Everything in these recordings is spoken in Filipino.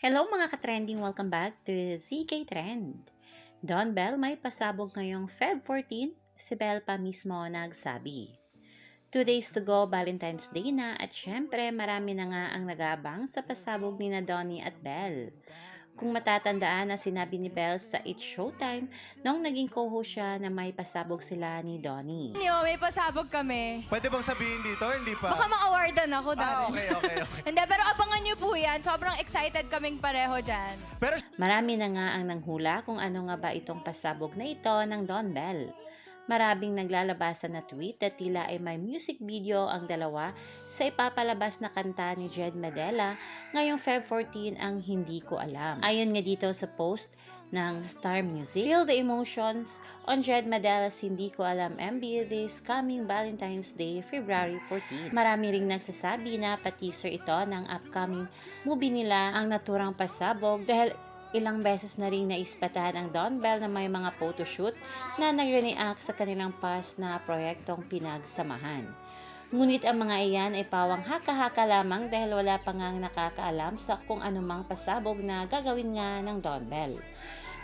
Hello mga ka-trending! Welcome back to ZK Trend. Don Bell may pasabog ngayong Feb 14, si Bell pa mismo nagsabi. 2 days to go, Valentine's Day na at syempre marami na nga ang nag-aabang sa pasabog ni na Donnie at Bell. Kung matatandaan na sinabi ni Bell sa It's Showtime nung naging co-host siya na may pasabog sila ni Donnie. May pasabog kami. Pwede bang sabihin dito? Hindi pa. Baka ma-awardan ako, Darren. Okay. Hindi, pero abangan niyo po yan. Sobrang excited kaming pareho dyan. Pero Marami na nga ang nanghula kung ano nga ba itong pasabog na ito ng Don Bell. Maraming naglalabasan na tweet na tila ay may music video ang dalawa sa ipapalabas na kanta ni Jed Medela ngayong Feb 14 ang hindi ko alam. Ayon nga dito sa post ng Star Music, feel the emotions on Jed Medela's Hindi Ko Alam MV this coming Valentine's Day, February 14. Marami ring nagsasabi na pa-teaser ito ng upcoming movie nila ang naturang pasabog dahil ilang beses na rin naispatan ang Don Bell na may mga photoshoot na nag-react sa kanilang past na proyektong pinagsamahan. Ngunit ang mga iyan ay pawang haka-haka lamang dahil wala pa ngang nakakaalam sa kung anumang pasabog na gagawin nga ng Don Bell.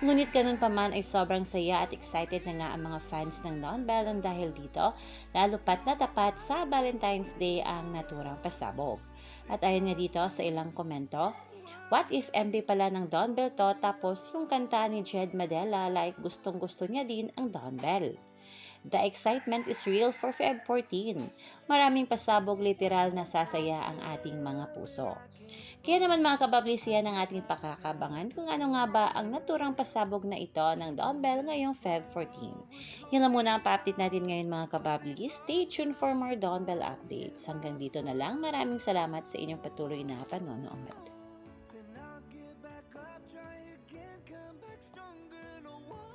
Ngunit ganun pa man ay sobrang saya at excited na nga ang mga fans ng Don Bell dahil dito, lalo pat na tapat sa Valentine's Day ang naturang pasabog. At ayon nga dito sa ilang komento, what if MV pala ng Don Bell to tapos yung kanta ni Jed Medela like gustong-gusto niya din ang Don Bell? The excitement is real for Feb 14. Maraming pasabog literal na sasaya ang ating mga puso. Kaya naman mga kabablis, yan ang ating pakakabangan kung ano nga ba ang naturang pasabog na ito ng Don Bell ngayong Feb 14. Yan lang muna ang pa-update natin ngayon mga kabablis. Stay tuned for more Don Bell updates. Hanggang dito na lang. Maraming salamat sa inyong patuloy na panonood. Then I'll get back up, try again, come back stronger, no one.